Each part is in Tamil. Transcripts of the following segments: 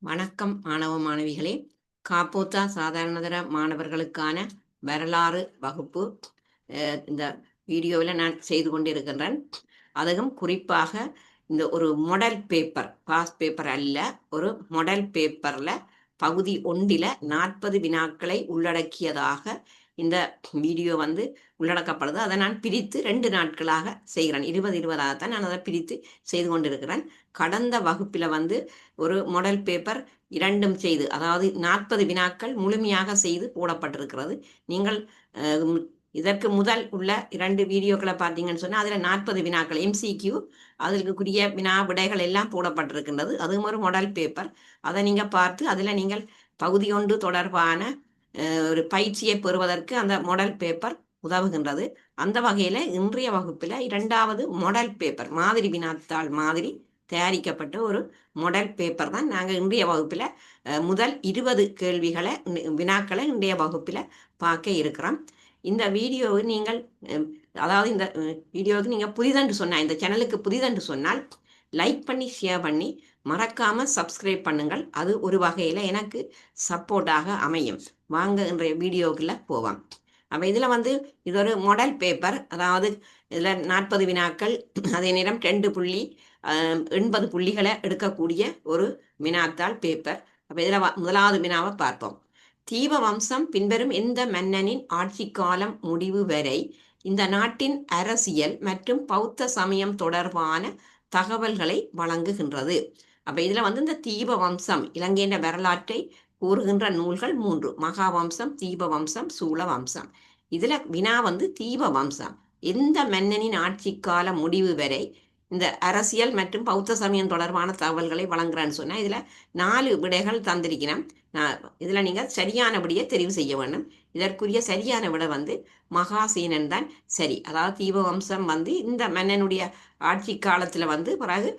வணக்கம் மாணவ மாணவிகளே. காப்போத்தா சாதாரணதர மாணவர்களுக்கான வரலாறு வகுப்பு இந்த வீடியோவில் நான் செய்து கொண்டிருக்கின்றேன். அதுவும் குறிப்பாக இந்த ஒரு மாடல் பேப்பர், பாஸ் பேப்பர் அல்ல, ஒரு மாடல் பேப்பரில் பகுதி 1 40 வினாக்களை உள்ளடக்கியதாக இந்த வீடியோ உள்ளடக்கப்படுது. அதை நான் பிரித்து 2 நாட்களாக செய்கிறேன். 20 நான் அதை பிரித்து செய்து கொண்டிருக்கிறேன். கடந்த வகுப்பில் ஒரு மாடல் பேப்பர் 2 செய்து, அதாவது 40 வினாக்கள் முழுமையாக செய்து போடப்பட்டிருக்கிறது. நீங்கள் இதற்கு முதல் உள்ள 2 வீடியோக்களை பார்த்தீங்கன்னு சொன்னால் அதில் 40 வினாக்கள் MCQ, அதற்குரிய வினா விடைகள் எல்லாம் போடப்பட்டிருக்கின்றது. அதுவும் ஒரு மாடல் பேப்பர். அதை நீங்கள் பார்த்து அதில் நீங்கள் பகுதி 1 தொடர்பான ஒரு பயிற்சியை பெறுவதற்கு அந்த மாடல் பேப்பர் உதவுகின்றது. அந்த வகையில் இன்றைய வகுப்பில் 2வது மாடல் பேப்பர், மாதிரி வினாத்தாள் மாதிரி தயாரிக்கப்பட்ட ஒரு மாடல் பேப்பர் தான் நாங்கள் இன்றைய வகுப்பில் முதல் 20 கேள்விகளை வினாக்களை இன்றைய வகுப்பில் பார்க்க இருக்கிறோம். இந்த வீடியோவை நீங்கள் அதாவது இந்த வீடியோவுக்கு நீங்கள் புதிதென்று சொன்னால், இந்த சேனலுக்கு புதிதென்று சொன்னால் லைக் பண்ணி ஷேர் பண்ணி மறக்காமல் சப்ஸ்கிரைப் பண்ணுங்கள். அது ஒரு வகையில் எனக்கு சப்போர்ட்டாக அமையும். வாங்க இன்றைய வீடியோக்குள்ளே போவோம். அப்போ இதில் இது ஒரு மாடல் பேப்பர், அதாவது இதில் 40 வினாக்கள், அதே நேரம் 2.80 புள்ளிகளை எடுக்கக்கூடிய ஒரு வினாத்தாள் பேப்பர். அப்போ இதில் முதலாவது வினாவை பார்ப்போம். தீப வம்சம் பின்வரும் எந்த மன்னனின் ஆட்சி காலம் முடிவு வரை இந்த நாட்டின் அரசியல் மற்றும் பௌத்த சமயம் தொடர்பான தகவல்களை வழங்குகின்றது? அப்போ இதில் இந்த தீப வம்சம், இலங்கையின் வரலாற்றை கூறுகின்ற நூல்கள் 3: மகாவம்சம், தீப வம்சம், சூழ வம்சம். இதில் வினா தீப வம்சம் எந்த மன்னனின் ஆட்சி கால முடிவு வரை இந்த அரசியல் மற்றும் பௌத்த சமயம் தொடர்பான தகவல்களை வழங்குறான்னு சொன்னால் இதில் 4 விடைகள் தந்திருக்கிறேன். இதில் நீங்கள் சரியானபடியே தெரிவு செய்ய வேண்டும். இதற்குரிய சரியான விடை மகாசேனன் தான் சரி. அதாவது தீபவம்சம் இந்த மன்னனுடைய ஆட்சி காலத்தில் பிறகு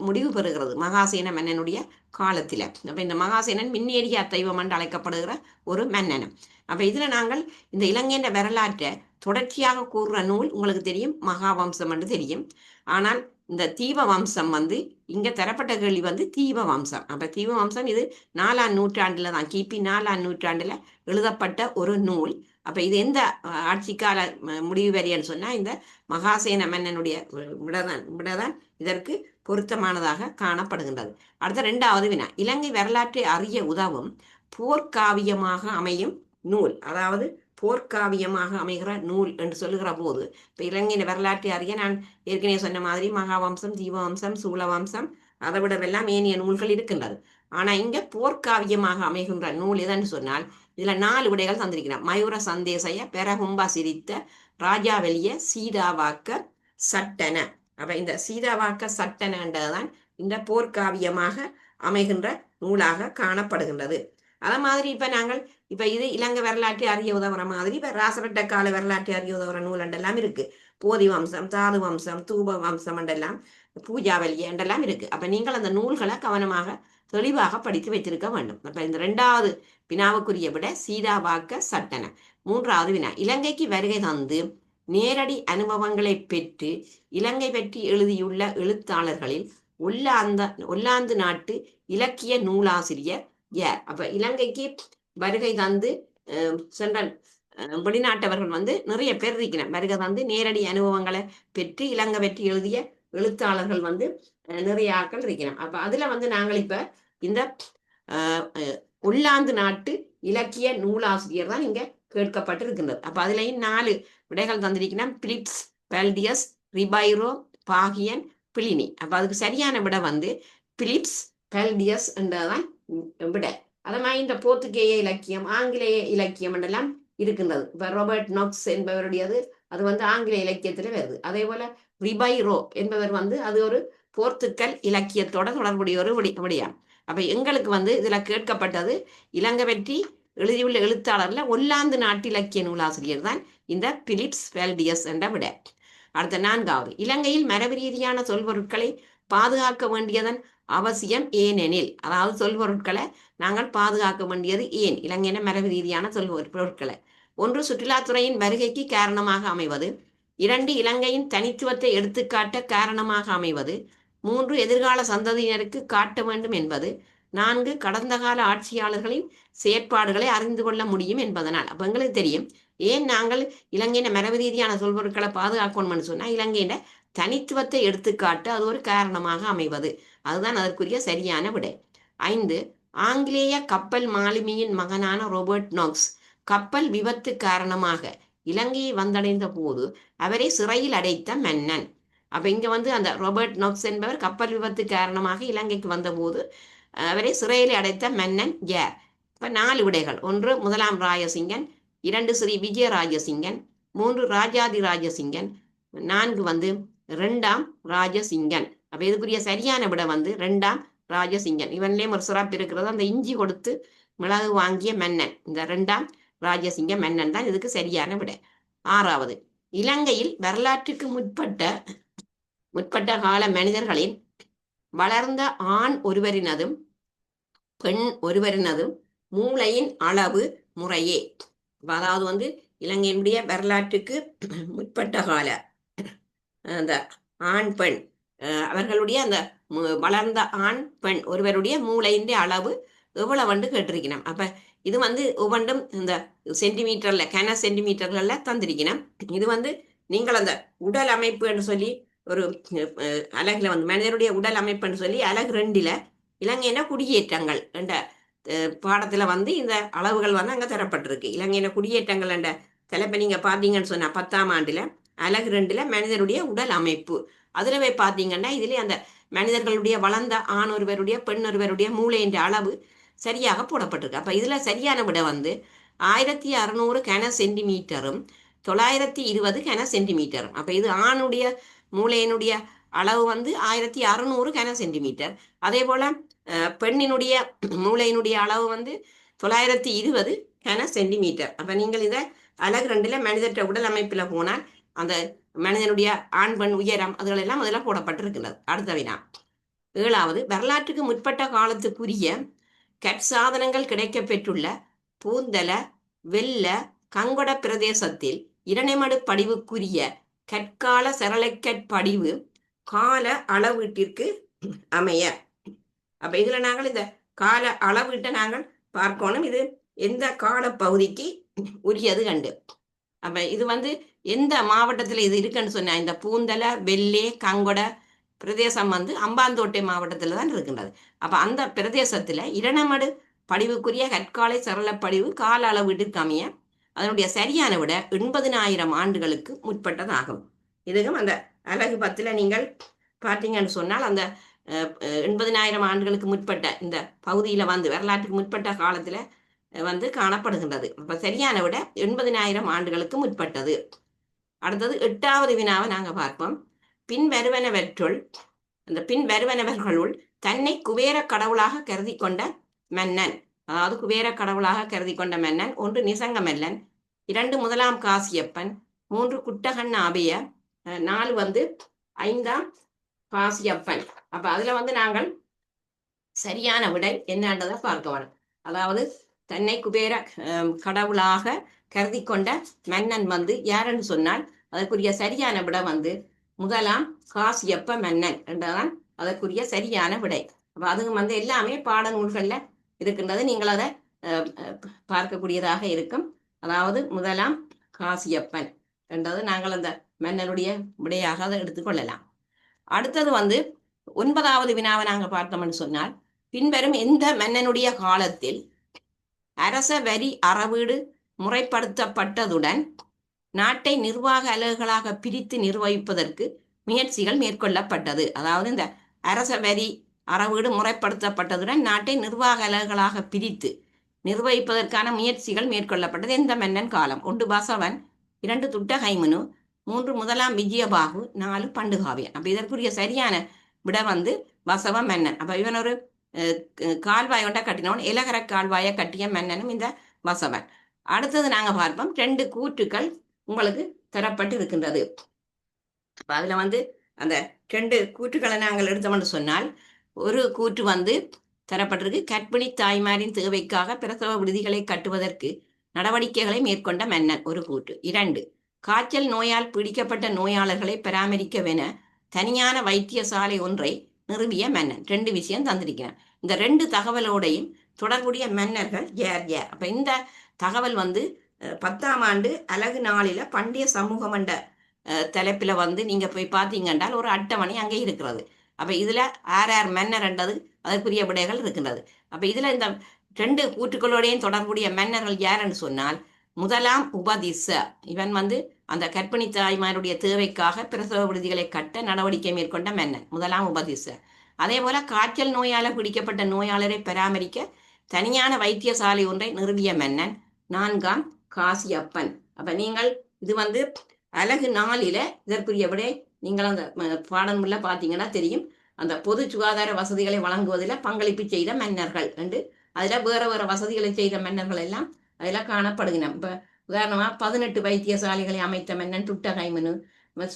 முடிவு பெறுகிறது, மகாசேன மன்னனுடைய காலத்தில். அப்போ இந்த மகாசேனன் மின்னேறிய தெய்வம் என்று அழைக்கப்படுகிற ஒரு மன்னனும். அப்போ இதில் நாங்கள் இந்த இலங்கையின் வரலாற்றை தொடர்ச்சியாக கூறுற நூல் உங்களுக்கு தெரியும், மகாவம்சம் என்று தெரியும். ஆனால் இந்த தீப வம்சம் இங்கே தரப்பட்ட கேள்வி தீப வம்சம். அப்போ தீப வம்சம் இது 4ஆம் நூற்றாண்டில் தான், கிபி 4ஆம் நூற்றாண்டில் எழுதப்பட்ட ஒரு நூல். அப்போ இது எந்த ஆட்சிக்கால முடிவு வரையன்னு சொன்னால் இந்த மகாசேன மன்னனுடைய விடதான் இதற்கு பொருத்தமானதாக காணப்படுகின்றது. அடுத்த 2வது வினா, இலங்கை வரலாற்றை அறிய உதவும் போர்க்காவியமாக அமையும் நூல், அதாவது போர்க்காவியமாக அமைகிற நூல் என்று சொல்லுகிற போது, இப்போ இலங்கையின் வரலாற்றை அறிய நான் ஏற்கனவே சொன்ன மாதிரி மகாவம்சம், தீபவம்சம், சூழவம்சம், அதை விடவெல்லாம் ஏனைய நூல்கள் இருக்கின்றது. ஆனால் இங்கே போர்க்காவியமாக அமைகின்ற நூல் எதுன்னு சொன்னால் இதில் 4 விடைகள் தந்திருக்கிறேன். மயூர சந்தேசைய, பெரகும்பா சிரித்த, ராஜாவெளிய, சீதாவாக்க சட்டன. அப்போ இந்த சீதாவாக்க சட்டனன்றதுதான் இந்த போர்க்காவியமாக அமைகின்ற நூலாக காணப்படுகின்றது. அதை மாதிரி இப்போ இது இலங்கை வரலாற்றை அறிய உதவுற மாதிரி இப்போ ராசரட்ட கால வரலாற்றை அறிய உதவுற நூல் என்றெல்லாம் இருக்கு. போதி வம்சம், தாது வம்சம், தூப வம்சம் என்றெல்லாம், பூஜாவலிய என்றெல்லாம் இருக்கு. அப்போ நீங்கள் அந்த நூல்களை கவனமாக தெளிவாக படித்து வைத்திருக்க வேண்டும். அப்போ இந்த 2வது வினாவுக்குரிய விட சீதாவாக்க சட்டன. 3வது வினா, இலங்கைக்கு வருகை தந்து நேரடி அனுபவங்களை பெற்று இலங்கை பற்றி எழுதியுள்ள எழுத்தாளர்களில் ஒல்லாந்து நாட்டு இலக்கிய நூலாசிரியர் யார்? அப்ப இலங்கைக்கு வருகை தந்து சென்ற வெளிநாட்டவர்கள் நிறைய பேர் இருக்கிறார். வருகை தந்து நேரடி அனுபவங்களை பெற்று இலங்கை பற்றி எழுதிய எழுத்தாளர்கள் நிறைய ஆட்கள் இருக்கிறார். அப்ப அதுல நாங்கள் இப்ப இந்த ஒல்லாந்து நாட்டு இலக்கிய நூலாசிரியர் தான் இங்க கேட்கப்பட்டிருக்கின்றது. அப்ப அதுலயும் 4 விடைகள் தந்திருக்கிறோம். பிலிப்ஸ், பெல்டியஸ், ரிபைரோ, பாகியன், பிளினி. அப்ப அதுக்கு சரியான விடை பிலிப்ஸ் பெல்டியஸ் என்றதான் விடை. அது மாதிரி இந்த போர்த்துகேய இலக்கியம், ஆங்கிலேய இலக்கியம் என்றெல்லாம் இருக்கின்றது. இப்போ ராபர்ட் நாக்ஸ் என்பவருடையது அது ஆங்கிலேய இலக்கியத்துல வருது. அதே போல ரிபைரோ என்பவர் அது ஒரு போர்த்துக்கல் இலக்கியத்தோட தொடர்புடைய ஒரு விடயம். அப்ப எங்களுக்கு இதுல கேட்கப்பட்டது இலங்கை பற்றி எழுதியுள்ள எழுத்தாளர்ல ஒல்லாந்து நாட்டு இலக்கிய நூலாசிரியர் தான் இந்த பிலிப்ஸ் பெல்டியஸ் என்ற விடை. அடுத்த 4வது, இலங்கையில் மரபு ரீதியான சொல்பொருட்களை பாதுகாக்க வேண்டியதன் அவசியம் ஏனெனில், அதாவது சொல்பொருட்களை நாங்கள் பாதுகாக்க வேண்டியது ஏன்? இலங்கையின மரபு ரீதியான சொல்பொருட்களை 1 சுற்றுலாத்துறையின் வருகைக்கு காரணமாக அமைவது, 2 இலங்கையின் தனித்துவத்தை எடுத்துக்காட்ட காரணமாக அமைவது, 3 எதிர்கால சந்ததியினருக்கு காட்ட வேண்டும் என்பது, 4 கடந்த கால ஆட்சியாளர்களின் செயற்பாடுகளை அறிந்து கொள்ள முடியும் என்பதனால். அப்ப எங்களுக்கு தெரியும் ஏன் நாங்கள் இலங்கையின் மரபு ரீதியான சொல்பொருட்களை பாதுகாக்கணும்னு சொன்னா இலங்கையின் தனித்துவத்தை எடுத்துக்காட்டு அது ஒரு காரணமாக அமைவது. அதுதான் அதற்குரிய சரியான விடை. 5 ஆங்கிலேய கப்பல் மாலுமியின் மகனான ரோபர்ட் நாக்ஸ் கப்பல் விபத்து காரணமாக இலங்கையை வந்தடைந்த போது அவரை சிறையில் அடைத்த மன்னன். அப்ப இங்க வந்து அந்த ரோபர்ட் நாக்ஸ் என்பவர் கப்பல் விபத்து காரணமாக இலங்கைக்கு வந்தபோது அவரை சிறையில் அடைத்த மன்னன் யார்? இப்ப 4 விடைகள். 1 முதலாம் ராஜசிங்கன், 2 ஸ்ரீ விஜயராஜசிங்கன், 3 ராஜாதி ராஜசிங்கன், 4 வந்து 2ஆம் ராஜசிங்கன். அப்ப இதுக்குரிய சரியான விடை வந்து 2ஆம் ராஜசிங்கன். இவன்லேயும் ஒரு சிறப்பு இருக்கிறது, அந்த இஞ்சி கொடுத்து மிளகு வாங்கிய மன்னன் இந்த 2ஆம் ராஜசிங்க மன்னன் தான் இதுக்கு சரியான விடை. 6வது இலங்கையில் வரலாற்றுக்கு முற்பட்ட கால மனிதர்களின் வளர்ந்த ஆண் ஒருவரினதும் பெண் ஒருவரினதும் மூளையின் அளவு முறையே. அதாவது வந்து இலங்கையினுடைய வரலாற்றுக்கு முற்பட்ட கால அந்த ஆண் பெண் அவர்களுடைய அந்த வளர்ந்த ஆண் பெண் ஒருவருடைய மூளையின் அளவு எவ்வளவு கேட்டிருக்கணும். அப்ப இது வந்து ஒவ்வொன்றும் இந்த சென்டிமீட்டர்ல கன சென்டிமீட்டர்கள்ல தந்திருக்கணும். இது வந்து நீங்கள் அந்த உடல் அமைப்புன்னு சொல்லி ஒரு அலகுல வந்து மனிதனுடைய உடல் அமைப்புன்னு சொல்லி அலகு 2ல இலங்கையின குடியேற்றங்கள் என்ற பாடத்துல வந்து இந்த அளவுகள் வந்து அங்க தரப்பட்டிருக்கு. இலங்கையின குடியேற்றங்கள் என்ற தலைப்பை நீங்க பாத்தீங்கன்னு சொன்னா 10ஆம் ஆண்டுல அலகு 2ல மனிதனுடைய உடல் அமைப்பு அதுல போய் பாத்தீங்கன்னா இதுல அந்த மனிதர்களுடைய வளர்ந்த ஆண் ஒருவருடைய பெண் ஒருவருடைய மூளை என்ற அளவு சரியாக போடப்பட்டிருக்கு. அப்ப இதுல சரியான விட வந்து 1600 கன சென்டிமீட்டரும் 920 கன சென்டிமீட்டரும். அப்ப இது ஆணுடைய மூளையினுடைய அளவு வந்து 1600 கன சென்டிமீட்டர். அதே போல பெண்ணினுடைய மூளையினுடைய அளவு வந்து 920 கன சென்டிமீட்டர். அப்ப நீங்கள் இதை அலகு 2ல மனிதற்ற உடல் அமைப்புல போனால் அந்த மனிதனுடைய ஆண் பெண் உயரம் அதுகள் எல்லாம் அதில் போடப்பட்டிருக்கிறது. அடுத்த வினா 7வது வரலாற்றுக்கு முற்பட்ட காலத்துக்குரிய கற்சாதனங்கள் கிடைக்க பெற்றுள்ள பூந்தல வெள்ள கங்கொட பிரதேசத்தில் இரணைமடு படிவுக்குரிய கற்கால சரளைக்கற்படிவு கால அளவீட்டிற்கு அமைய. அப்ப இதுல நாங்கள் இந்த கால அளவீட்டை நாங்கள் பார்க்கணும், இது எந்த கால பகுதிக்கு உரியது கண்டு. அப்ப இது வந்து எந்த மாவட்டத்துல இது இருக்குன்னு சொன்னா இந்த பூந்தல வெள்ளே கங்கொட பிரதேசம் வந்து அம்பாந்தோட்டை மாவட்டத்துல தான் இருக்கின்றது. அப்ப அந்த பிரதேசத்துல இரணைமடு படிவுக்குரிய கற்காலை சரள படிவு கால அளவீட்டுக்கு அமைய அதனுடைய சரியான விட 80,000 ஆண்டுகளுக்கு முற்பட்டதாகும். இதுவும் அந்த அலகு 10ல நீங்கள் பார்த்தீங்கன்னு சொன்னால் அந்த 80,000 ஆண்டுகளுக்கு முற்பட்ட இந்த பகுதியில வந்து வரலாற்றுக்கு முற்பட்ட காலத்துல வந்து காணப்படுகின்றது. அப்ப சரியான விட 80,000 ஆண்டுகளுக்கு முற்பட்டது. அடுத்தது 8வது வினாவை நாங்க பார்ப்போம். பின்வருவனவற்றுள் அந்த பின்வருவனவர்களுள் தன்னை குபேர கடவுளாக கருதி கொண்ட மன்னன், அதாவது குபேர கடவுளாக கருதி கொண்ட மன்னன் 1 நிசங்க மல்லன், 2 முதலாம் காசியப்பன், 3 குட்டகன் ஆபிய, 4 வந்து 5ஆம் காசியப்பன். அப்ப அதுல வந்து நாங்கள் சரியான விடை என்னன்றதை பார்க்க வேணும். அதாவது தன்னை குபேர கடவுளாக கருதி கொண்ட மன்னன் வந்து யாருன்னு சொன்னால் அதற்குரிய சரியான விடை வந்து முதலாம் காசியப்ப மன்னன் என்றதான் அதற்குரிய சரியான விடை. அப்ப அதுவும் வந்து எல்லாமே பாடநூல்கள்ல இருக்கின்றது, நீங்கள் அதை பார்க்கக்கூடியதாக இருக்கும். அதாவது முதலாம் காசியப்பன் என்றது நாங்கள் அந்த மன்னனுடைய விடையாக அதை எடுத்துக்கொள்ளலாம். அடுத்தது வந்து 9வது வினாவை நாங்கள் பார்த்தோம்னு சொன்னால் பின்வரும் எந்த மன்னனுடைய காலத்தில் அரச வரி அறவீடு முறைப்படுத்தப்பட்டதுடன் நாட்டை நிர்வாக அலகுகளாக பிரித்து நிர்வகிப்பதற்கு முயற்சிகள் மேற்கொள்ளப்பட்டது. அதாவது இந்த அரச வரி அறவீடு முறைப்படுத்தப்பட்டதுடன் நாட்டை நிர்வாக அலகுகளாக பிரித்து நிர்வகிப்பதற்கான முயற்சிகள் மேற்கொள்ளப்பட்டது எந்த மன்னன் காலம்? 1 பசவன், 2 துட்டகைமுனு, 3 முதலாம் விஜயபாகு, 4 பண்டுகாவியன். அப்ப இதற்குரிய சரியான விட வந்து பசவ மன்னன். அப்ப இவன் ஒரு கால்வாய் ஒன்றை கட்டினவன், இலகர கால்வாயை கட்டிய மன்னனும் இந்த பசவன். அடுத்தது நாங்க பார்ப்போம் 2 கூற்றுக்கள் உங்களுக்கு தரப்பட்டு இருக்கின்றது. அதுல வந்து அந்த 2 கூற்றுக்களை நாங்கள் எடுத்தோம்னு சொன்னால் ஒரு கூற்று வந்து தரப்பட்டிருக்கு, கர்ப்பிணி தாய்மாரின் தேவைக்காக பிரசவ விடுதிகளை கட்டுவதற்கு நடவடிக்கைகளை மேற்கொண்ட மன்னன் ஒரு கூற்று. 2 காய்ச்சல் நோயால் பீடிக்கப்பட்ட நோயாளர்களை பராமரிக்கவென தனியான வைத்தியசாலை ஒன்றை நிறுவிய மன்னன். 2 விஷயம் தந்திருக்கிறேன். இந்த 2 தகவலோடையும் தொடர்புடைய மன்னர்கள் யார் யார்? அப்ப இந்த தகவல் வந்து 10ஆம் ஆண்டு அலகு 4ல பண்டைய சமூகம் என்ற தலைப்பில் வந்து நீங்க போய் பார்த்தீங்கன்றால் ஒரு அட்டவணை அங்கே இருக்கிறது. அப்ப இதுல ஆர் மன்னர் என்றது அதற்குரிய விடைகள் இருக்கின்றது. அப்ப இதுல இந்த 2 கூற்றுக்களோடையும் தொடர்புடைய மன்னர்கள் யாருன்னு சொன்னால், முதலாம் உபதிச, இவன் வந்து அந்த கர்ப்பிணி தாய்மாருடைய தேவைக்காக பிரசவ விடுதிகளை கட்ட நடவடிக்கை மேற்கொண்ட மன்னன் முதலாம் உபதிச. அதே போல காய்ச்சல் நோயால பிடிக்கப்பட்ட நோயாளரை பராமரிக்க தனியான வைத்தியசாலை ஒன்றை நிறுவிய மன்னன் 4ஆம் காசியப்பன். அப்ப நீங்கள் இது வந்து அலகு 4ல இதற்குரிய விடை நீங்கள் அந்த பாடமுள்ள பார்த்தீங்கன்னா தெரியும். அந்த பொது சுகாதார வசதிகளை வழங்குவதில் பங்களிப்பு செய்த மன்னர்கள் என்று அதில் வேற வேற வசதிகளை செய்த மன்னர்கள் எல்லாம் அதில் காணப்படுகின்றன. இப்போ உதாரணமாக 18 வைத்தியசாலைகளை அமைத்த மன்னன் துட்டகைமனு,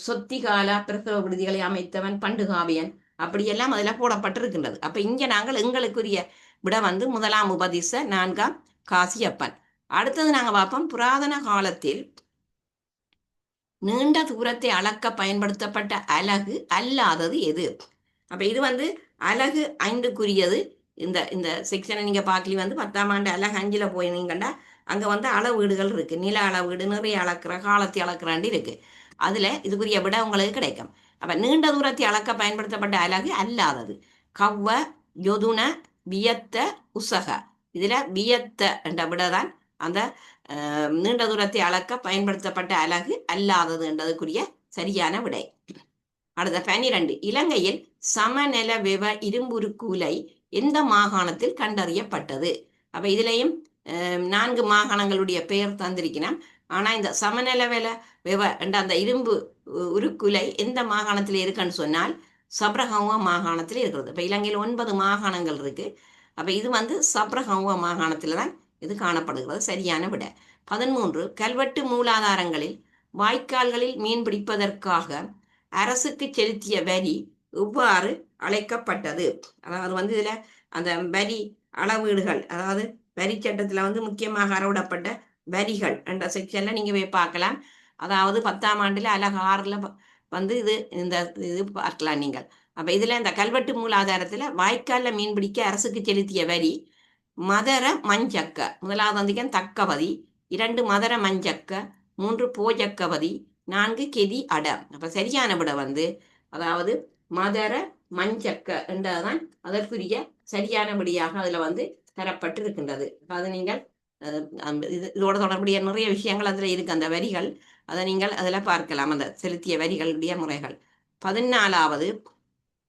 சொத்திகால பிரசவ விடுதிகளை அமைத்தவன் பண்டுகாவியன், அப்படியெல்லாம் அதில் போடப்பட்டிருக்கின்றது. அப்போ இங்கே நாங்கள் எங்களுக்குரிய விட வந்து முதலாம் உபதிச 4ஆம் காசியப்பன். அடுத்தது நாங்கள் பார்ப்போம், புராதன காலத்தில் நீண்ட தூரத்தை அளக்க பயன்படுத்தப்பட்ட அலகு அல்லாதது எது? அப்ப இது வந்து அலகு 5க்குரியது. இந்த இந்த செக்ஷனை நீங்க பார்க்கலி வந்து 10ஆம் ஆண்டு அலகு 5ல போயிருந்தீங்கன்னா அங்க வந்து அளவீடுகள் இருக்கு. நில அளவீடு, நிறைய அளக்கிற, காலத்தை அளக்குறாண்டி இருக்கு. அதுல இதுக்குரிய விட உங்களுக்கு கிடைக்கும். அப்ப நீண்ட தூரத்தை அளக்க பயன்படுத்தப்பட்ட அலகு அல்லாதது கவ்வ, யொதுன, வியத்த, உசக. இதுல வியத்த என்ற விடதான் அந்த நீண்ட தூரத்தை அளக்க பயன்படுத்தப்பட்ட அலகு அல்லாதது என்றதுக்குரிய சரியான விடை. அடுத்த 12, இலங்கையில் சமநல வெவ இரும்புருக்கூலை எந்த மாகாணத்தில் கண்டறியப்பட்டது? அப்ப இதுலயும் 4 மாகாணங்களுடைய பெயர் தந்திருக்கிறேன். ஆனா இந்த சமநல வெவ என்ற அந்த இரும்பு உருக்குலை எந்த மாகாணத்தில் இருக்குன்னு சொன்னால் சப்ரகமுவ மாகாணத்தில் இருக்கிறது. இப்ப இலங்கையில் 9 மாகாணங்கள் இருக்கு. அப்ப இது வந்து சப்ரகமுவ மாகாணத்தில் தான் இது காணப்படுகிறது. சரியான விட. 13, கல்வெட்டு மூலாதாரங்களில் வாய்க்கால்களில் மீன் பிடிப்பதற்காக அரசுக்கு செலுத்திய வரி எவ்வாறு அழைக்கப்பட்டது? அதாவது வந்து இதுல அந்த வரி அளவீடுகள், அதாவது வரி சட்டத்துல வந்து முக்கியமாக அறவிடப்பட்ட வரிகள் என்ற செக்ஷன்ல நீங்க போய் பார்க்கலாம். அதாவது 10ஆம் ஆண்டுல அலகு 6ல வந்து இந்த இது பார்க்கலாம் நீங்கள். அப்ப இதுல இந்த கல்வெட்டு மூலாதாரத்துல வாய்க்கால்ல மீன் பிடிக்க அரசுக்கு செலுத்திய வரி மதர மஞ்சக்க, முதலாவது வந்திக்கன் தக்கவதி, 2 மதர மஞ்சக்க, 3 போஜக்கவதி, 4 கெதி அட. அப்ப சரியான விட வந்து அதாவது மதர மஞ்சக்க என்றதான் அதற்குரிய சரியான விடியாக அதுல வந்து தரப்பட்டு இருக்கின்றது. அது நீங்கள் இதோட தொடர்புடைய நிறைய விஷயங்கள் அதுல இருக்கு, அந்த வரிகள். அதை நீங்கள் அதுல பார்க்கலாம், அந்த செலுத்திய வரிகளுடைய முறைகள். 14வது,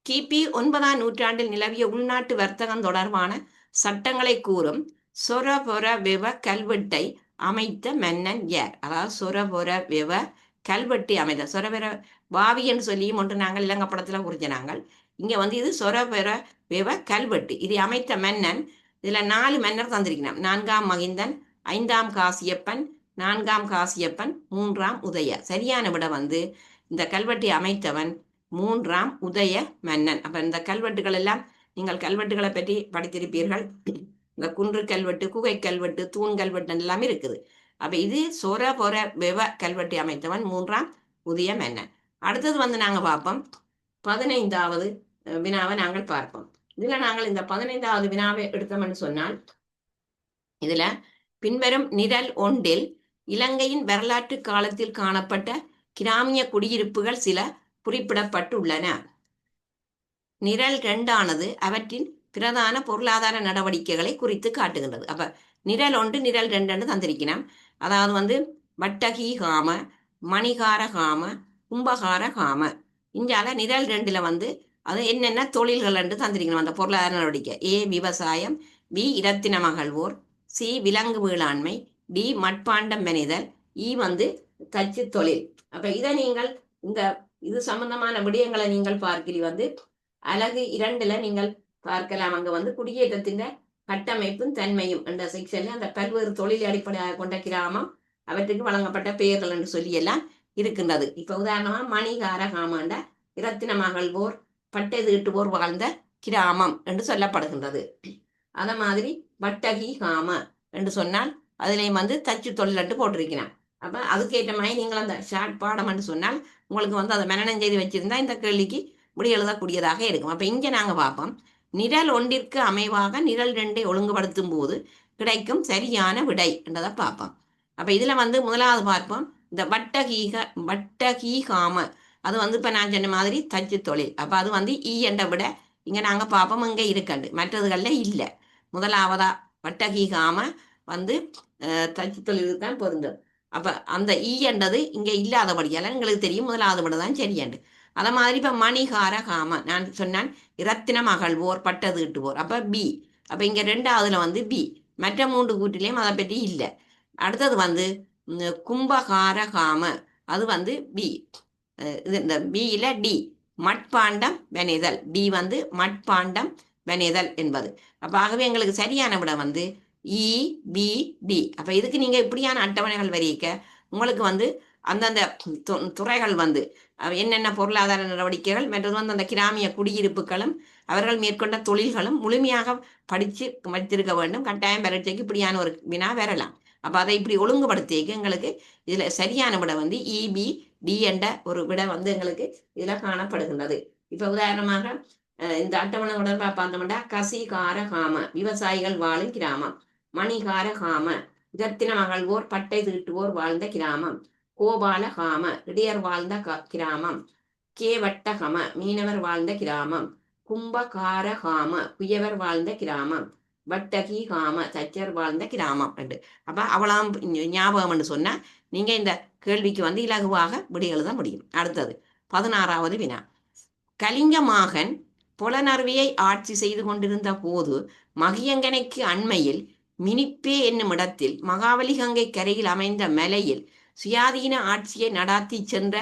கிபி 9ஆம் நூற்றாண்டில் நிலவிய உள்நாட்டு வர்த்தகம் தொடர்பான சட்டங்களை கூறும் சொரபொர வெவ கல்வெட்டை அமைத்த மன்னன் யார்? அதாவது சொரபொர வெவ கல்வெட்டை அமைத்த, சொரபெற வாவி என்று சொல்லியும் ஒன்று நாங்கள் இலங்கப்படத்துல குறிச்சினாங்கள். இங்க வந்து இது சொரபெற வெவ கல்வெட்டு. இதை அமைத்த மன்னன், இதுல 4 மன்னர் தந்திருக்கிறான். 4ஆம் மகிந்தன், 5ஆம் காசியப்பன், 4ஆம் காசியப்பன், 3ஆம் உதய. சரியான விட வந்து இந்த கல்வெட்டை அமைத்தவன் 3ஆம் உதய மன்னன். அப்ப இந்த கல்வெட்டுகள் எல்லாம் நீங்கள் கல்வெட்டுகளை பற்றி படித்திருப்பீர்கள். இந்த குன்று கல்வெட்டு, குகை கல்வெட்டு, தூண் கல்வெட்டு எல்லாம் இருக்குது. அப்ப இது சொர பொற வெவ கல்வெட்டை அமைத்தவன் 3ஆம் உதய மன்னன். அடுத்தது வந்து நாங்க பார்ப்போம் 15வது வினாவை நாங்கள் பார்ப்போம். இதுல நாங்கள் இந்த 15வது வினாவை எடுத்தோம்னு சொன்னால், இதுல பின்வரும் நிரல் ஒன்றில் இலங்கையின் வரலாற்று காலத்தில் காணப்பட்ட கிராமிய குடியிருப்புகள் சில குறிப்பிடப்பட்டுள்ளன. நிரல் 2ஆனது அவற்றின் பிரதான பொருளாதார நடவடிக்கைகளை குறித்து காட்டுகின்றது. அப்ப நிரல் 1, நிரல் 2 தந்திருக்கிறோம். அதாவது வந்து வட்டகி காம, மணிகார காம, கும்பகார காம. இங்கால நிரல் 2ல வந்து அது என்னென்ன தொழில்கள் என்று தந்திருக்கணும் அந்த பொருளாதார நடவடிக்கை. ஏ விவசாயம், பி இரத்தின மகள்வோர், சி விலங்கு வேளாண்மை, டி மட்பாண்டம் மெனிதல், இ வந்து தச்சு தொழில். அப்ப இதை நீங்கள் இந்த இது சம்பந்தமான விடயங்களை நீங்கள் பார்க்கிறீ வந்து அலகு 2ல நீங்கள் பார்க்கலாம். அங்க வந்து குடியேற்றத்தின் கட்டமைப்பும் தன்மையும் என்ற செக்ஷன்ல அந்த பல்வேறு தொழில் அடிப்படையாக கொண்ட கிராமம், அவற்றுக்கு வழங்கப்பட்ட பெயர்கள் என்று சொல்லி எல்லாம் இருக்கின்றது. இப்ப உதாரணமா மணிகார காமாண்ட இரத்தின மகள்வோர், பட்டை தீட்டுவோர் வாழ்ந்த கிராமம் என்று சொல்லப்படுகின்றது. அத மாதிரி வட்டகி காம என்று சொன்னால் அதுலயும் வந்து தச்சு தொழில் என்று போட்டிருக்கிறான். அப்ப அதுக்கேற்ற மாதிரி நீங்கள் அந்த ஷார்ட் பாடம் என்று சொன்னால் உங்களுக்கு வந்து அதை மனநம் செய்து வச்சிருந்தா இந்த கேள்விக்கு இப்படி எழுதக்கூடியதாக இருக்கும். அப்போ இங்கே நாங்கள் பார்ப்போம், நிரல் ஒன்றிற்கு அமைவாக நிரல் 2 ஒழுங்குபடுத்தும் போது கிடைக்கும் சரியான விடை என்றதை பார்ப்போம். அப்போ இதில் வந்து முதலாவது பார்ப்போம், இந்த வட்டகீகாம, அது வந்து இப்போ நான் சொன்ன மாதிரி தச்சு தொழில். அப்போ அது வந்து ஈ என்ற விட இங்கே நாங்கள் பார்ப்போம் இங்கே இருக்கண்டு, மற்றதுகளில் இல்லை. முதலாவதா வட்டகீகாம வந்து தச்சு தொழிலுக்கு தான் பொருந்தும். அப்போ அந்த ஈ என்றது இங்கே இல்லாதபடியால் எங்களுக்கு தெரியும் முதலாவது விட தான் சரியாண்டு. அதை மாதிரி இப்போ மணிகார காம, நான் சொன்னான் இரத்தினம் அகழ்வோர் பட்டது இட்டுவோர், அப்போ பி. அப்போ இங்கே ரெண்டாவதுல வந்து பி, மற்ற 3 கூட்டிலையும் அதை பற்றி இல்லை. அடுத்தது வந்து கும்பகார காம, அது வந்து பி. இது இந்த பியில் டி, மட்பாண்டம் வெனைதல். டி வந்து மட்பாண்டம் வெனைதல் என்பது. அப்போ ஆகவே எங்களுக்கு சரியான விட வந்து இ பி டி. அப்போ இதுக்கு நீங்கள் இப்படியான அட்டவணைகள் வரைக்க உங்களுக்கு வந்து அந்தந்த துறைகள் வந்து என்னென்ன பொருளாதார நடவடிக்கைகள், மற்றது வந்து அந்த கிராமிய குடியிருப்புகளும் அவர்கள் மேற்கொண்ட தொழில்களும் முழுமையாக படித்து வைத்திருக்க வேண்டும். கட்டாயம் பரீட்சைக்கு இப்படியான ஒரு வினா வரலாம். அப்போ அதை இப்படி ஒழுங்குபடுத்திக்க எங்களுக்கு இதில் சரியான விட வந்து இபி டி என்ற ஒரு விட வந்து எங்களுக்கு இதில் காணப்படுகின்றது. இப்போ உதாரணமாக இந்த அட்டவணை தொடர்பாக பார்த்தோம்னா, கசிகார காம, விவசாயிகள் வாழும் கிராமம். மணிகார காம, இரத்தினம் அகழ்வோர் பட்டை தீட்டுவோர் வாழ்ந்த கிராமம். கோபால காம, இடையர் வாழ்ந்த கிராமம். கேவட்டகம, மீனவர் வாழ்ந்த கிராமம். கும்பகார காம, குயவர் வாழ்ந்த கிராமம். வட்டகி காம, தச்சர் வாழ்ந்த கிராமம் என்று. அப்போ அவளாம் ஞாபகம் சொன்னா நீங்க இந்த கேள்விக்கு வந்து இலகுவாக விடை எழுத முடியும். அடுத்தது 16வது வினா. கலிங்கமாகன் புலனறுவியை ஆட்சி செய்து கொண்டிருந்த போது மகியங்கனைக்கு அண்மையில் மினிப்பே என்னும் இடத்தில் மகாவலி கங்கை கரையில் அமைந்த மலையில் சுயாதீன ஆட்சியை நடாத்தி சென்ற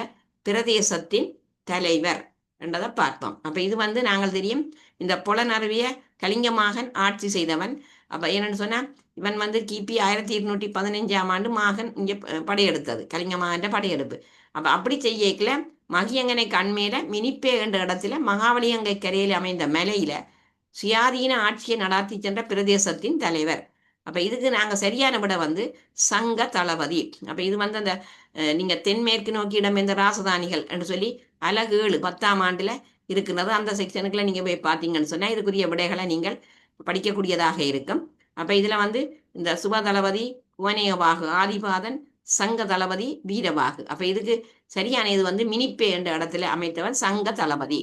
பிரதேசத்தின் தலைவர் என்றதை பார்ப்போம். அப்போ இது வந்து நாங்கள் தெரியும், இந்த புலனறுவிய கலிங்கமாகன் ஆட்சி செய்தவன். அப்போ என்னன்னு சொன்னால், இவன் வந்து கிபி 1215ஆம் ஆண்டு மாகன் இங்கே படையெடுத்தது, கலிங்கமாகன் படையெடுப்பு. அப்போ அப்படி செய்யக்கல மகியங்கனை கண்மேல மினிப்பே என்ற இடத்துல மகாவலிகங்கை கரையில் அமைந்த மலையில சுயாதீன ஆட்சியை நடாத்தி சென்ற பிரதேசத்தின் தலைவர். அப்போ இதுக்கு நாங்கள் சரியான விட வந்து சங்க தளபதி. அப்போ இது வந்து அந்த நீங்கள் தென்மேற்கு நோக்கி இடம்பெயர்ந்த ராசதானிகள் என்று சொல்லி அலகு 7 10ஆம் ஆண்டில் இருக்கிறது. அந்த செக்ஷனுக்குள்ள நீங்கள் போய் பார்த்தீங்கன்னு சொன்னால் இதுக்குரிய விடைகளை நீங்கள் படிக்கக்கூடியதாக இருக்கும். அப்போ இதில் வந்து இந்த சுப தளபதி குவனேயவாகு ஆதிபாதன், சங்க தளபதி வீரவாகு. அப்போ இதுக்கு சரியான இது வந்து மினிப்பே என்ற இடத்துல அமைத்தவன் சங்க தளபதி.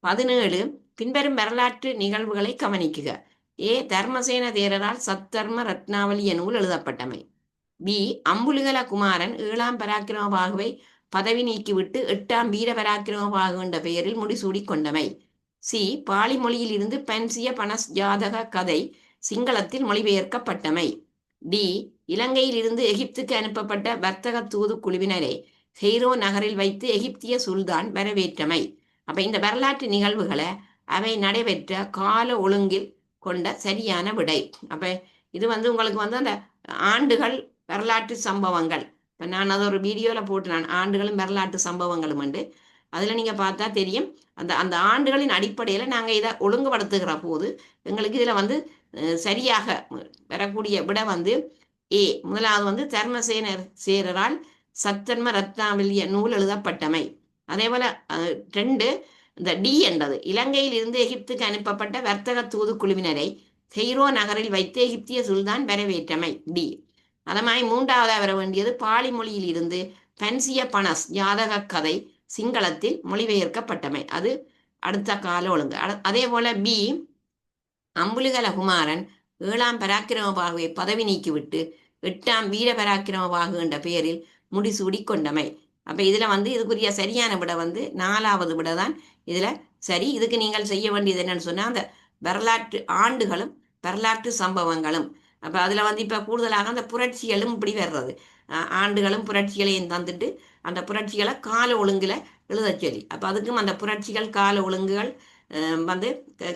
17 பின்வரும் வரலாற்று நிகழ்வுகளை கவனிக்குக. ஏ தர்மசேன தேரரால் சத்தர்ம ரத்னாவலிய நூல் எழுதப்பட்டமை. பி அம்புலிகல குமாரன் 7ஆம் பராக்கிரமபாகுவை பதவி நீக்கிவிட்டு 8ஆம் வீர பராக்கிரமபாகு என்ற பெயரில் முடிசூடி கொண்டமை. சி பாலி மொழியில் இருந்து பன்சிய பனஸ் ஜாதக கதை சிங்களத்தில் மொழிபெயர்க்கப்பட்டமை. டி இலங்கையில் இருந்து எகிப்துக்கு அனுப்பப்பட்ட வர்த்தக தூது குழுவினரை ஹெய்ரோ நகரில் வைத்து எகிப்திய சுல்தான் வரவேற்றமை. அப்ப இந்த வரலாற்று நிகழ்வுகளை அவை நடைபெற்ற கால ஒழுங்கில் கொண்ட சரியான விடை. அப்ப இது வந்து உங்களுக்கு வந்து அந்த ஆண்டுகள் வரலாற்று சம்பவங்கள், இப்போ நான் அதை ஒரு வீடியோவில் போட்டுனான், ஆண்டுகளும் வரலாற்று சம்பவங்களும் உண்டு. அதில் நீங்கள் பார்த்தா தெரியும், அந்த அந்த ஆண்டுகளின் அடிப்படையில் நாங்கள் இதை ஒழுங்குபடுத்துகிற போது எங்களுக்கு இதில் வந்து சரியாக வரக்கூடிய விட வந்து ஏ. முதலாவது வந்து தர்மசேன சேரரால் சத்தர்ம ரத்னாவலிய நூல் எழுதப்பட்டமை. அதே போல் 2 இந்த டி என்றது இலங்கையில் இருந்து எகிப்துக்கு அனுப்பப்பட்ட வர்த்தக தூது குழுவினரை கெய்ரோ நகரில் வைத்து எகிப்திய சுல்தான் வரவேற்றமை. டி. அதமாய் 3ஆவதாக வர வேண்டியது பாலி மொழியில் இருந்து பன்சிய பனஸ் ஜாதக கதை சிங்களத்தில் மொழிபெயர்க்கப்பட்டமை. அது அடுத்த கால ஒழுங்கு. அதே போல பி அம்புலிகல குமாரன் 7ஆம் பராக்கிரமபாகுவை பதவி நீக்கிவிட்டு 8ஆம் வீர பராக்கிரமபாகு என்ற பெயரில் முடிசூடி கொண்டமை. அப்போ இதில் வந்து இதுக்குரிய சரியான விட வந்து 4ஆவது விட தான் இதில் சரி. இதுக்கு நீங்கள் செய்ய வேண்டியது என்னன்னு சொன்னால், அந்த வரலாற்று ஆண்டுகளும் வரலாற்று சம்பவங்களும். அப்போ அதில் வந்து இப்போ கூடுதலாக அந்த புரட்சிகளும் இப்படி வர்றது, ஆண்டுகளும் புரட்சிகளையும் தந்துட்டு அந்த புரட்சிகளை கால ஒழுங்கில் எழுத சொல்லி, அப்போ அதுக்கும் அந்த புரட்சிகள் கால ஒழுங்குகள் வந்து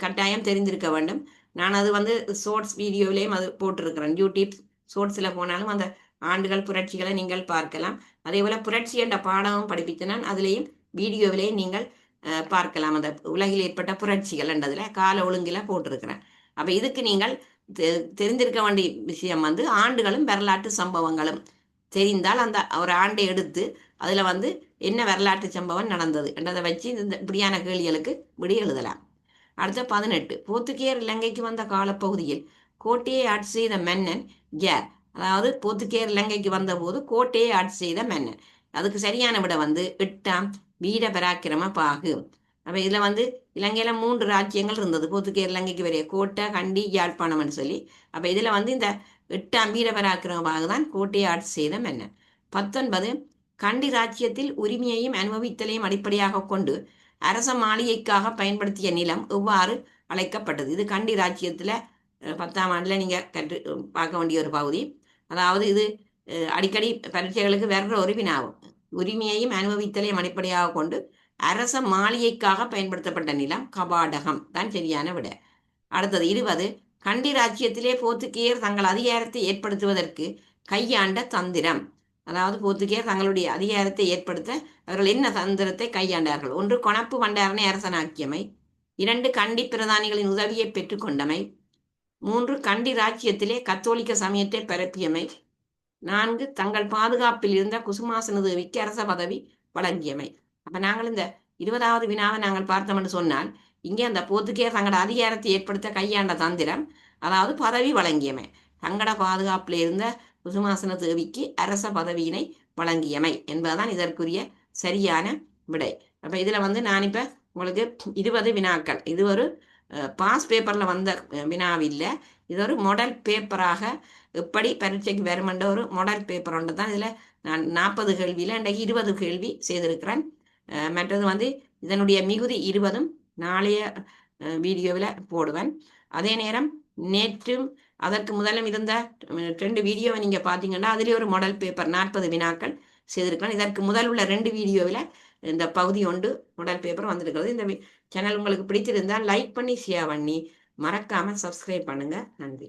கட்டாயம் தெரிந்திருக்க வேண்டும். நான் அது வந்து ஷோர்ட்ஸ் வீடியோவிலேயும் அது போட்டிருக்கிறேன். யூடியூப் ஷோர்ட்ஸில் போனாலும் அந்த ஆண்டுகள் புரட்சிகளை நீங்கள் பார்க்கலாம். அதே போல் புரட்சி என்ற பாடமும் படிப்பித்தனால் அதுலேயும் வீடியோவிலேயும் நீங்கள் பார்க்கலாம். அந்த உலகில் ஏற்பட்ட புரட்சிகள் என்றதில் கால ஒழுங்கில் போட்டிருக்கிறேன். அப்போ இதுக்கு நீங்கள் தெரிந்திருக்க வேண்டிய விஷயம் வந்து ஆண்டுகளும் வரலாற்று சம்பவங்களும் தெரிந்தால் அந்த ஒரு ஆண்டை எடுத்து அதில் வந்து என்ன வரலாற்று சம்பவம் நடந்தது என்றதை வச்சு இந்த இப்படியான கேள்விகளுக்கு விடை எழுதலாம். அடுத்த 18 போர்த்துகேயர் இலங்கைக்கு வந்த காலப்பகுதியில் கோட்டையை ஆட்சி செய்த மன்னன் யார்? அதாவது போர்த்துகேயர் இலங்கைக்கு வந்தபோது கோட்டையை ஆட்சி செய்த மன்னன். அதுக்கு சரியான விட வந்து 8ஆம் வீர பராக்கிரம பாகு. அப்போ இதில் வந்து இலங்கையில் 3 ராஜ்யங்கள் இருந்தது. போர்த்துகேயர் இலங்கைக்கு வரைய கோட்டை, கண்டி, யாழ்ப்பாணம்னு சொல்லி. அப்போ இதில் வந்து இந்த 8ஆம் வீர பராக்கிரம பாகு தான் கோட்டையை ஆட்சி செய்த மன்னன். 19 கண்டி ராஜ்யத்தில் உரிமையையும் அனுபவித்தலையும் அடிப்படையாக கொண்டு அரச மாளிகைக்காக பயன்படுத்திய நிலம் எவ்வாறு அழைக்கப்பட்டது? இது கண்டி ராஜ்யத்தில் 10ஆம் ஆண்டில் நீங்கள் பார்க்க வேண்டிய ஒரு பகுதி. அதாவது இது அடிக்கடி பரீட்சைகளுக்கு வேற ஒரு வினாவும். உரிமையையும் அனுபவித்தலையும் அடிப்படையாக கொண்டு அரச மாளிகைக்காக பயன்படுத்தப்பட்ட நிலம் கபாடகம் தான் சரியான விட. அடுத்தது 20 கண்டி ராஜ்யத்திலே போர்த்துகேயர் தங்கள் அதிகாரத்தை ஏற்படுத்துவதற்கு கையாண்ட தந்திரம். அதாவது போர்த்துகேயர் தங்களுடைய அதிகாரத்தை ஏற்படுத்த அவர்கள் என்ன தந்திரத்தை கையாண்டார்கள்? 1 கொணப்பு பண்டாரனை அரசனாக்கியமை, 2 கண்டி பிரதானிகளின் உதவியை பெற்றுக்கொண்டமை, 3 கண்டி ராஜ்யத்திலே கத்தோலிக்க சமயத்தை பரப்பியமை, 4 தங்கள் பாதுகாப்பில் இருந்த குசுமாசன தேவிக்கு அரச பதவி வழங்கியமை. அப்ப நாங்கள் இந்த 20வது வினாவை நாங்கள் பார்த்தோம்னு சொன்னால் இங்கே அந்த போர்த்துகேயர் தங்களோட அதிகாரத்தை ஏற்படுத்த கையாண்ட தந்திரம், அதாவது பதவி வழங்கியமை. தங்களோட பாதுகாப்பில் இருந்த குசுமாசன தேவிக்கு அரச பதவியினை வழங்கியமை என்பதுதான் இதற்குரிய சரியான விடை. அப்ப இதுல வந்து நான் இப்ப உங்களுக்கு 20 வினாக்கள், இது ஒரு பாஸ் பேப்பர்ல வந்த வினாவில்லை, இது ஒரு மாடல் பேப்பராக எப்படி பரீட்சைக்கு வருமென்ற ஒரு மாடல் பேப்பர் ஒன்று தான். இதில் நான் 40 கேள்வியில் இன்றைக்கு 20 கேள்வி செய்திருக்கிறேன். மற்றது வந்து இதனுடைய மிகுதி 20ம் நாளைய வீடியோவில் போடுவேன். அதே நேரம் நேற்றும் அதற்கு முதலும் இருந்த 2 வீடியோவை நீங்கள் பார்த்தீங்கன்னா அதிலே ஒரு மாடல் பேப்பர் 40 வினாக்கள் செய்திருக்கிறேன். இதற்கு முதல் உள்ள 2 வீடியோவில் இந்த பகுதி ஒன்று மாடல் பேப்பர் வந்திருக்கிறது. இந்த சேனல் உங்களுக்கு பிடித்திருந்தால் லைக் பண்ணி ஷேர் பண்ணி மறக்காமல் சப்ஸ்கிரைப் பண்ணுங்கள். நன்றி.